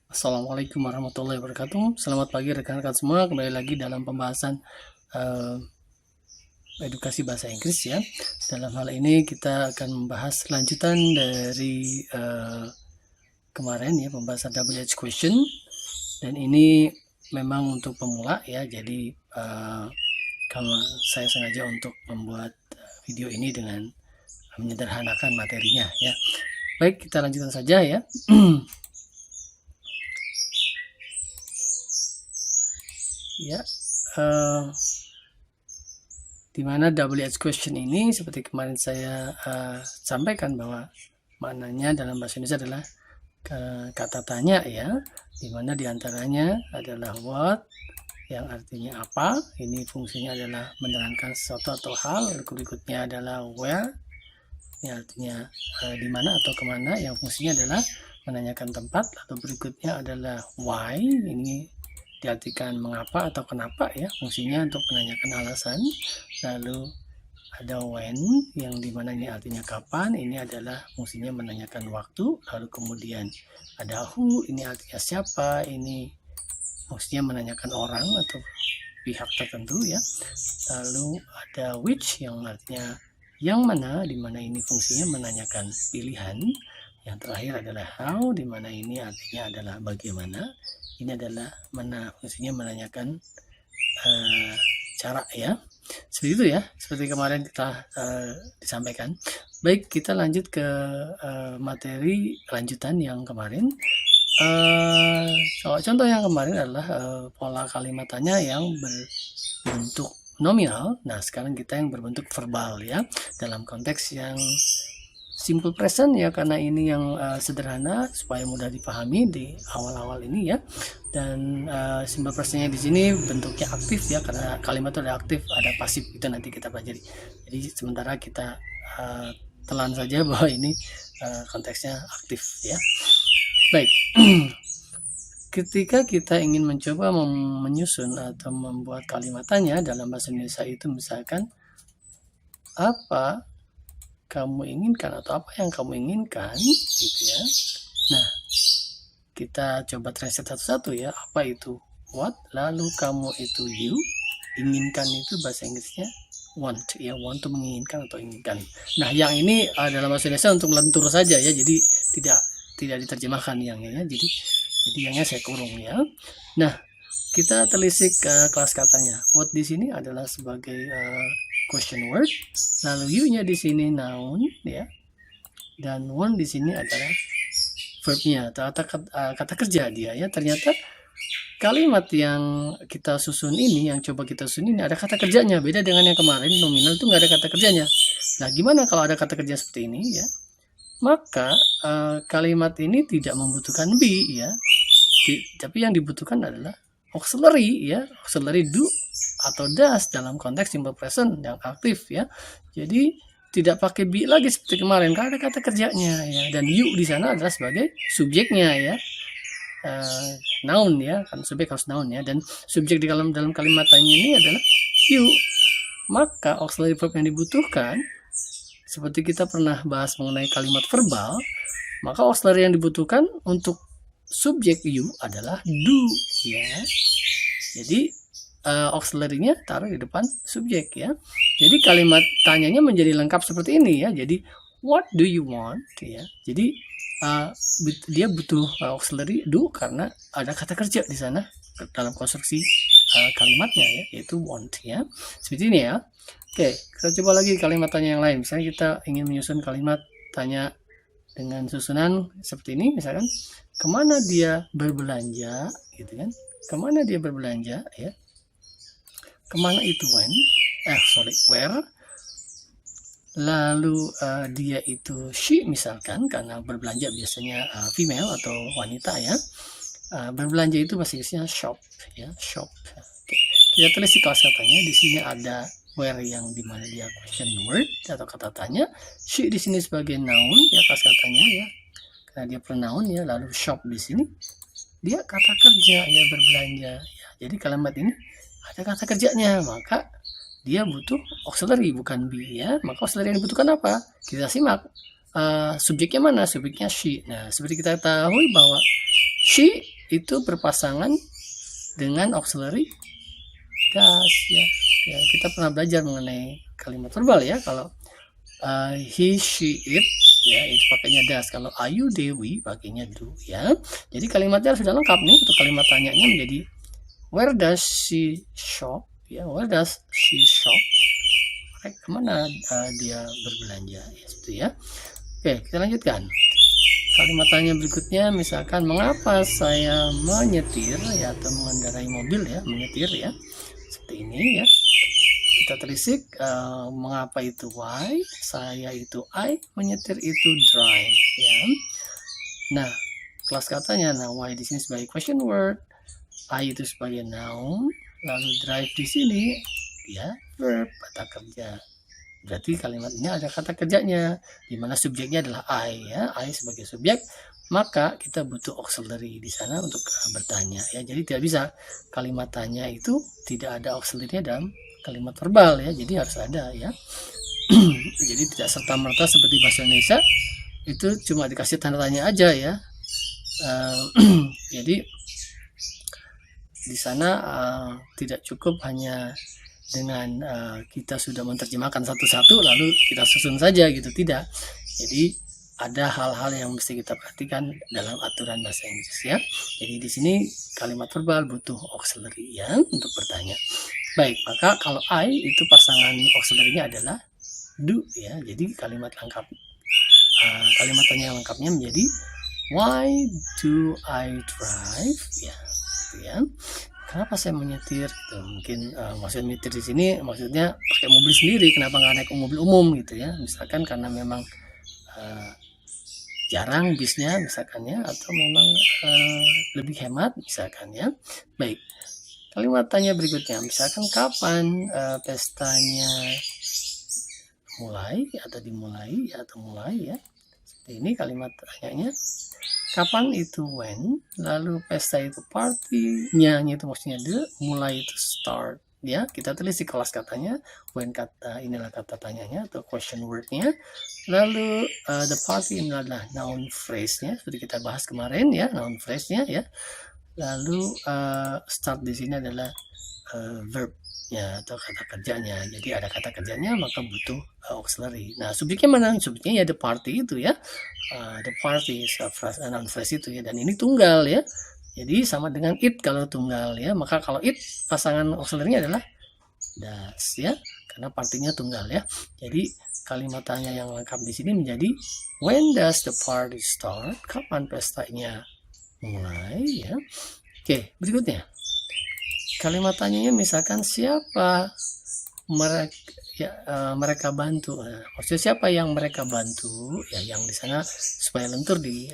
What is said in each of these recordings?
Assalamualaikum warahmatullahi wabarakatuh. Selamat pagi rekan-rekan semua. Kembali lagi dalam pembahasan edukasi bahasa Inggris ya. Dalam hal ini kita akan membahas lanjutan dari kemarin ya, pembahasan WH question. Dan ini memang untuk pemula ya. Jadi kalau saya sengaja untuk membuat video ini dengan menyederhanakan materinya ya. Baik, kita lanjutkan saja ya. Ya, di mana WH question ini seperti kemarin saya sampaikan bahwa maknanya dalam bahasa Indonesia adalah kata tanya ya, di mana diantaranya adalah what yang artinya apa, ini fungsinya adalah menerangkan sesuatu atau hal, berikutnya adalah where, ini artinya di mana atau kemana, yang fungsinya adalah menanyakan tempat, lalu berikutnya adalah why, ini diartikan mengapa atau kenapa ya, fungsinya untuk menanyakan alasan. Lalu ada when yang dimana ini artinya kapan, ini adalah fungsinya menanyakan waktu. Lalu kemudian ada who, ini artinya siapa, ini fungsinya menanyakan orang atau pihak tertentu ya. Lalu ada which yang artinya yang mana, dimana ini fungsinya menanyakan pilihan. Yang terakhir adalah how, dimana ini artinya adalah bagaimana. Ini adalah fungsinya menanyakan cara ya. Seperti itu ya, seperti kemarin kita disampaikan. Baik, kita lanjut ke materi lanjutan yang kemarin. Contoh yang kemarin adalah pola kalimat tanya yang berbentuk nominal. Nah, sekarang kita yang berbentuk verbal ya, dalam konteks yang simple present ya, karena ini yang sederhana supaya mudah dipahami di awal-awal ini ya. Dan simple presentnya di sini bentuknya aktif ya, karena kalimat itu ada aktif, ada pasif, itu nanti kita pelajari. Jadi sementara kita telan saja bahwa ini konteksnya aktif ya. Baik. Ketika kita ingin mencoba menyusun atau membuat kalimat tanya dalam bahasa Indonesia itu misalkan apa kamu inginkan atau apa yang kamu inginkan gitu ya. Nah, kita coba translate satu-satu ya. Apa itu what, lalu kamu itu you, inginkan itu bahasa Inggrisnya want ya, want itu menginginkan atau inginkan. Nah, yang ini dalam bahasa Indonesia untuk melentur saja ya, jadi tidak diterjemahkan yang ya, jadi yangnya saya kurung ya. Nah, kita telisik kelas katanya. What di sini adalah sebagai question word, lalu you-nya di sini noun ya, dan want di sini adalah verb-nya, kata kerja dia ya. Ternyata kalimat yang kita susun ini, yang coba kita susun ini ada kata kerjanya, beda dengan yang kemarin nominal itu nggak ada kata kerjanya. Nah, gimana kalau ada kata kerja seperti ini ya? Maka kalimat ini tidak membutuhkan be ya, tapi yang dibutuhkan adalah auxiliary ya, auxiliary do atau does dalam konteks simple present yang aktif ya. Jadi tidak pakai be lagi seperti kemarin karena ada kata kerjanya ya, dan you di sana adalah sebagai subjeknya ya, noun ya, kan subjek harus noun ya, dan subjek di dalam kalimat tanya ini adalah you. Maka auxiliary verb yang dibutuhkan, seperti kita pernah bahas mengenai kalimat verbal, maka auxiliary yang dibutuhkan untuk subjek you adalah do ya. Jadi auxiliary-nya taruh di depan subjek ya. Jadi kalimat tanyanya menjadi lengkap seperti ini ya. Jadi what do you want ya. Jadi dia butuh auxiliary do karena ada kata kerja di sana dalam konstruksi kalimatnya ya, yaitu want ya. Seperti ini ya. Oke, kita coba lagi kalimat tanya yang lain. Misalnya kita ingin menyusun kalimat tanya dengan susunan seperti ini, misalkan kemana dia berbelanja gitu kan, kemana dia berbelanja ya, kemana itu where, lalu dia itu she misalkan, karena berbelanja biasanya female atau wanita ya. Berbelanja itu bahasa Inggrisnya shop ya, shop. Oke. Kita tulis di kelas katanya, di sini ada where yang dimana dia question word atau kata tanya, she di sini sebagai noun ya, kelas katanya ya, karena dia pronoun ya. Lalu shop di sini dia kata kerja ya, berbelanja ya. Jadi kalimat ini ada kata kerjanya, maka dia butuh auxiliary bukan be ya. Maka auxiliary yang dibutuhkan apa? Kita simak. subjeknya mana? Subjeknya she. Nah, seperti kita ketahui bahwa she itu berpasangan dengan auxiliary does ya. Kita pernah belajar mengenai kalimat verbal ya. Kalau he, she, it ya itu pakainya does. Kalau Ayu, Dewi pakainya do ya. Jadi kalimatnya sudah lengkap nih. Untuk kalimat tanyanya menjadi where does she shop ya. Where does she shop? Kemana dia berbelanja ya, itu ya. Oke, kita lanjutkan. Kalimat tanya berikutnya misalkan mengapa saya menyetir ya atau mengendarai mobil ya, menyetir ya. Seperti ini ya. Kita telisik mengapa itu why, saya itu I, menyetir itu drive ya. Nah, kelas katanya nah why di sini sebagai question word, I itu sebagai noun, lalu drive di sini ya verb kata kerja. Berarti kalimat ini ada kata kerjanya, di mana subjeknya adalah I ya, I sebagai subjek, maka kita butuh auxiliary di sana untuk bertanya ya. Jadi tidak bisa kalimat tanya itu tidak ada auxiliary dalam kalimat verbal ya, jadi harus ada ya. Jadi tidak serta-merta seperti bahasa Indonesia itu cuma dikasih tanda tanya aja ya. Jadi di sana tidak cukup hanya dengan kita sudah menerjemahkan satu-satu lalu kita susun saja gitu, tidak. Jadi ada hal-hal yang mesti kita perhatikan dalam aturan bahasa Inggris ya. Jadi di sini kalimat verbal butuh auxiliary ya untuk bertanya. Baik, maka kalau I itu pasangan auxiliary-nya adalah do ya. Jadi kalimat lengkap kalimat tanya yang lengkapnya menjadi why do I drive ya, gitu ya. Kenapa saya menyetir? Gitu. Mungkin maksud nyetir di sini maksudnya pakai mobil sendiri. Kenapa nggak naik mobil umum gitu ya? Misalkan karena memang jarang bisnya misalkan ya, atau memang lebih hemat misalkan ya. Baik. Kalimat tanya berikutnya, misalkan kapan pestanya mulai atau dimulai atau mulai ya. Seperti ini kalimat tanyanya. Kapan itu when, lalu pesta itu party-nya itu maksudnya the, mulai itu start ya. Kita telisik kelas katanya, when kata inilah kata tanyanya atau question word-nya, lalu the party ini adalah noun phrase-nya seperti kita bahas kemarin ya, noun phrase-nya ya. Lalu start di sini adalah verb ya atau kata kerjanya. Jadi ada kata kerjanya maka butuh auxiliary. Nah, subjeknya mana? Subjeknya ya the party itu ya. The party is a phrase, noun phrase itu ya, dan ini tunggal ya. Jadi sama dengan it kalau tunggal ya. Maka kalau it pasangan auxiliary-nya adalah does ya, karena partinya tunggal ya. Jadi kalimat tanya yang lengkap di sini menjadi when does the party start? Kapan pestanya mulai ya. Oke, berikutnya. Kalimat tanyanya misalkan siapa mereka bantu. Maksudnya siapa yang mereka bantu ya, yang di sana supaya lentur di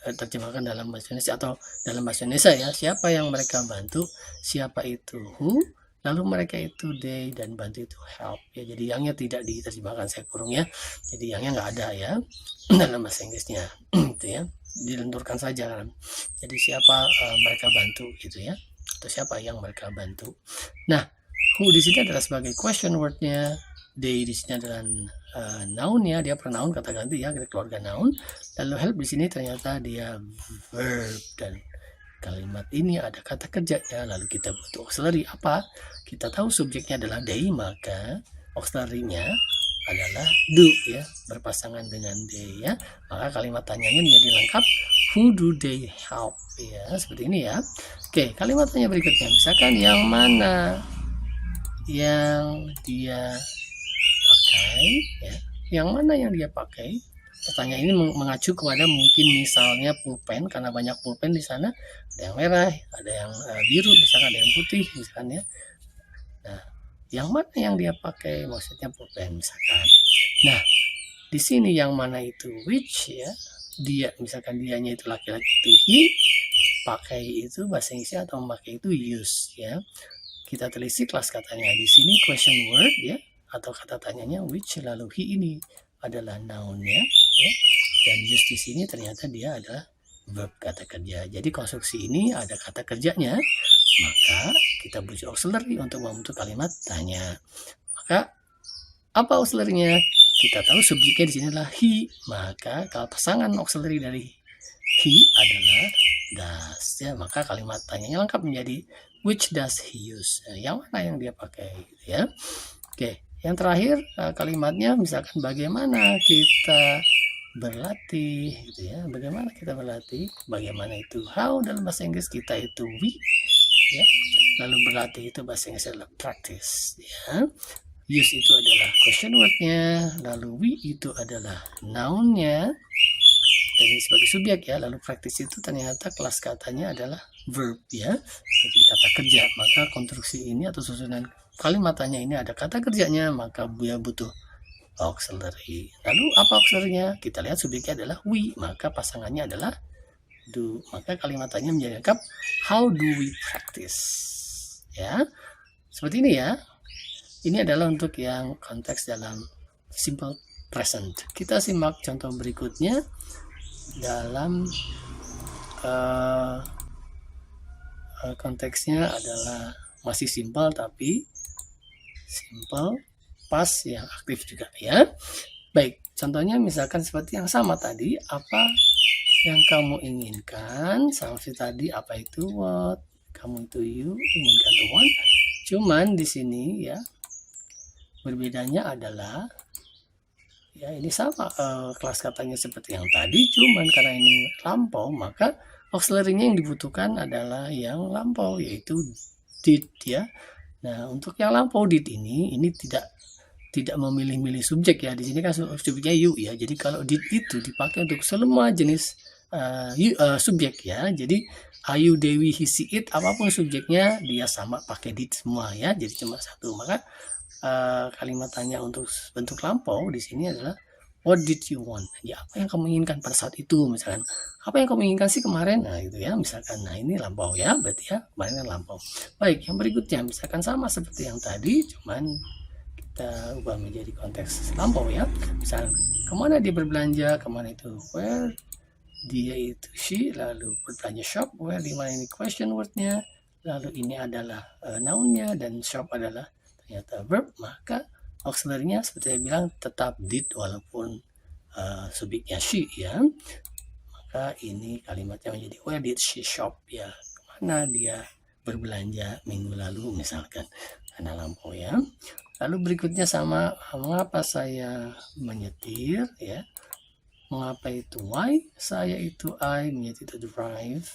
terjemahkan dalam bahasa Indonesia atau dalam bahasa Indonesia ya, siapa yang mereka bantu, siapa itu who, lalu mereka itu they, dan bantu itu help ya. Jadi yangnya tidak diterjemahkan, saya kurung ya, jadi yangnya nggak ada ya dalam bahasa Inggrisnya itu ya, dilenturkan saja kan. Jadi siapa mereka bantu gitu ya, atau siapa yang mereka bantu. Nah, who di sini adalah sebagai question word-nya, they di sini adalah noun ya, dia pronoun kata ganti ya, keluarga noun. Lalu help di sini ternyata dia verb, dan kalimat ini ada kata kerjanya. Lalu kita butuh auxiliary apa? Kita tahu subjeknya adalah they, maka auxiliary-nya adalah do ya, berpasangan dengan they ya. Maka kalimat tanyanya menjadi lengkap, who do they help ya, seperti ini ya. Oke, kalimat tanya berikutnya, misalkan yang mana yang dia pakai ya, yang mana yang dia pakai. Pertanyaan ini mengacu kepada mungkin misalnya pulpen, karena banyak pulpen di sana, ada yang merah, ada yang biru, misalkan ada yang putih misalnya. Nah, yang mana yang dia pakai, maksudnya pulpen misalkan. Nah, di sini yang mana itu which ya, dia misalkan dianya itu laki-laki itu he, pakai itu bahasa Inggrisnya atau memakai itu use ya. Kita telisik kelas katanya di sini question word ya, atau kata tanyanya which, lalu he ini adalah noun-nya ya, dan use di sini ternyata dia adalah verb kata kerja. Jadi konstruksi ini ada kata kerjanya, maka kita butuh auxiliary untuk membentuk kalimat tanya. Maka apa auxiliary-nya? kita tahu subjeknya di sini adalah he, maka kalau pasangan auxiliary dari he adalah does ya, maka kalimat tanyanya lengkap menjadi which does he use, yang mana yang dia pakai ya. Oke, yang terakhir kalimatnya misalkan bagaimana kita berlatih gitu ya, bagaimana kita berlatih, bagaimana itu how dalam bahasa Inggris kita itu we ya, lalu berlatih itu bahasa Inggris adalah practice ya. Use itu adalah question wordnya, lalu we itu adalah nounnya dan ini sebagai subjek ya, lalu practice itu ternyata kelas katanya adalah verb ya, jadi kata kerja, maka konstruksi ini atau susunan kalimat tanya ini ada kata kerjanya, maka dia butuh auxiliary. Lalu apa auxiliary-nya? Kita lihat subjeknya adalah we, maka pasangannya adalah do, maka kalimat tanya menjadi lengkap how do we practice ya, seperti ini ya. Ini adalah untuk yang konteks dalam simple present. Kita simak contoh berikutnya dalam konteksnya adalah masih simple tapi simple past yang aktif juga ya. Baik, contohnya misalkan seperti yang sama tadi, apa yang kamu inginkan, sama seperti tadi apa itu what, kamu itu you, inginkan the one. Cuman di sini ya berbedanya adalah ya ini sama kelas katanya seperti yang tadi, cuman karena ini lampau maka auxiliary-nya yang dibutuhkan adalah yang lampau yaitu did ya. Nah, untuk yang lampau did ini tidak memilih-milih subjek ya. Di sini kan subjeknya you ya. Jadi kalau did itu dipakai untuk semua jenis subjek ya. Jadi Ayu, Dewi, he, she, it, apapun subjeknya dia sama pakai did semua ya. Jadi cuma satu. Maka kalimat tanya untuk bentuk lampau di sini adalah what did you want? Ya, apa yang kamu inginkan pada saat itu misalkan. Apa yang kamu inginkan sih kemarin? Nah, gitu ya. Misalkan nah ini lampau ya, berarti ya kemarin kan lampau. Baik, yang berikutnya misalkan sama seperti yang tadi, cuman kita ubah menjadi konteks lampau ya. Misalkan kemana dia berbelanja, kemana itu where, dia itu she, lalu berbelanja shop, where di mana ini question wordnya, lalu ini adalah nounnya dan shop adalah ternyata verb, maka auxiliary-nya seperti saya bilang tetap did walaupun subjeknya she ya. Maka ini kalimatnya menjadi where did she shop ya, kemana dia berbelanja minggu lalu misalkan, karena lampau ya. Lalu berikutnya sama, mengapa saya menyetir ya, mengapa itu why, saya itu I, menyetir itu drive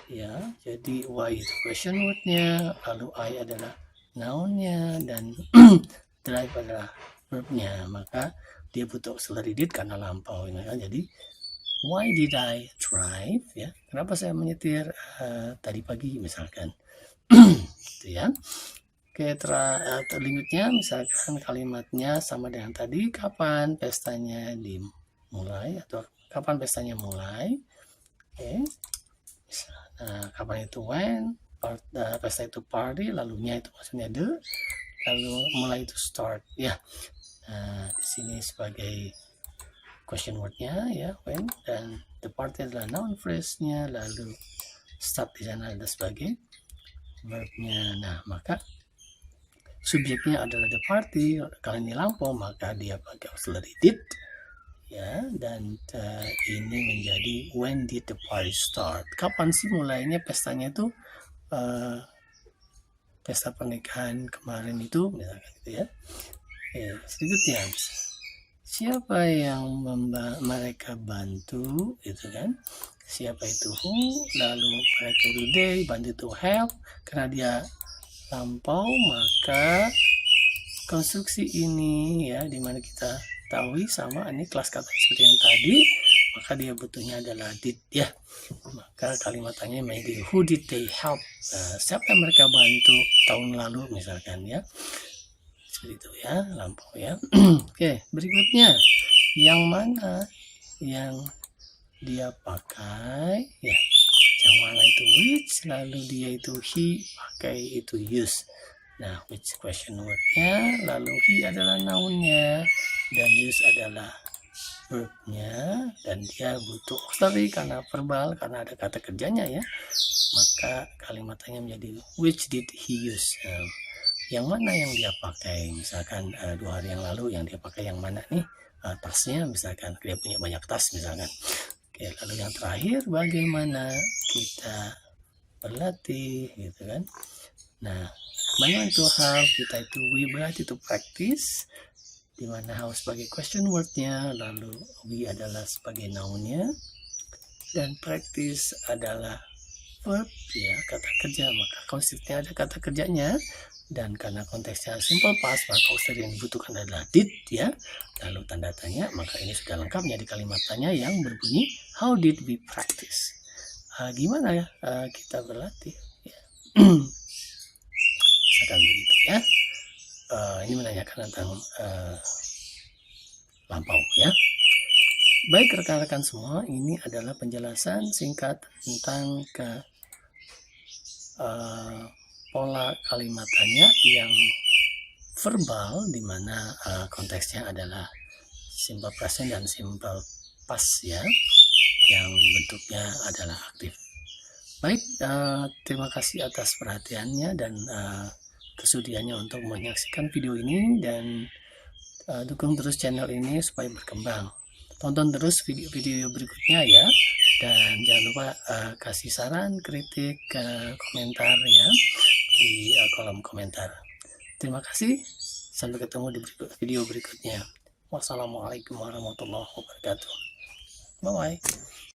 ya. Jadi why itu question wordnya, lalu I adalah nounnya dan drive adalah verbnya, maka dia butuh auxiliary did karena lampau ya. Jadi why did I drive ya, kenapa saya menyetir tadi pagi misalkan gitu ya. Oke, selanjutnya misalkan kalimatnya sama dengan tadi, kapan pestanya dimulai atau kapan pestanya mulai. Oke, nah, kapan itu when, pesta itu party, lalunya itu maksudnya the, lalu mulai itu start ya. Nah, di sini sebagai question wordnya ya when, dan the party adalah noun phrase-nya, lalu start di sana ada sebagai verbnya. Nah, maka subjeknya adalah the party, kalau ini lampau maka dia pakai auxiliary did ya, dan ini menjadi when did the party start, kapan sih mulainya pestanya itu, pesta pernikahan kemarin itu misalkan gitu ya. Selanjutnya siapa yang mereka bantu itu kan, siapa itu who, lalu mereka itu they, bantu itu help, karena dia lampau maka konstruksi ini ya, dimana kita tahu sama ini kelas kata seperti yang tadi, maka dia butuhnya adalah did ya. Maka kalimat tanya menjadi who did they help, siapa yang mereka bantu tahun lalu misalkan ya, seperti itu ya, lampau ya. Oke, berikutnya yang mana yang dia pakai ya, yang mana itu which, lalu dia itu he, pakai itu use. Nah, which question wordnya, lalu he adalah nounnya dan use adalah verbnya, dan dia butuh auxiliary karena verbal, karena ada kata kerjanya ya. Maka kalimatnya menjadi which did he use. yang mana yang dia pakai. Misalkan 2 hari yang lalu yang dia pakai yang mana nih, tasnya misalkan, dia punya banyak tas misalkan. Oke, lalu yang terakhir bagaimana kita berlatih gitu kan. Nah, mana itu how, kita itu we berarti itu practice, dimana how sebagai question wordnya, lalu we adalah sebagai noun-nya, dan practice adalah verb ya, kata kerja, maka konsepnya ada kata kerjanya, dan karena konteksnya simple past maka auxiliary yang dibutuhkan adalah did ya, lalu tanda tanya, maka ini sudah lengkap menjadi kalimat tanya yang berbunyi how did we practice. Gimana ya kita berlatih ya. Misalkan begitu ya. Ini menanyakan tentang lampau ya. Baik rekan-rekan semua, ini adalah penjelasan singkat tentang pola kalimat tanya yang verbal, di mana konteksnya adalah simple present dan simple past ya, yang bentuknya adalah aktif. Baik, terima kasih atas perhatiannya dan kesudiannya untuk menyaksikan video ini, dan dukung terus channel ini supaya berkembang. Tonton terus video-video berikutnya ya, dan jangan lupa kasih saran, kritik, komentar ya di kolom komentar. Terima kasih, sampai ketemu di video berikutnya. Wassalamualaikum warahmatullahi wabarakatuh. Bye bye.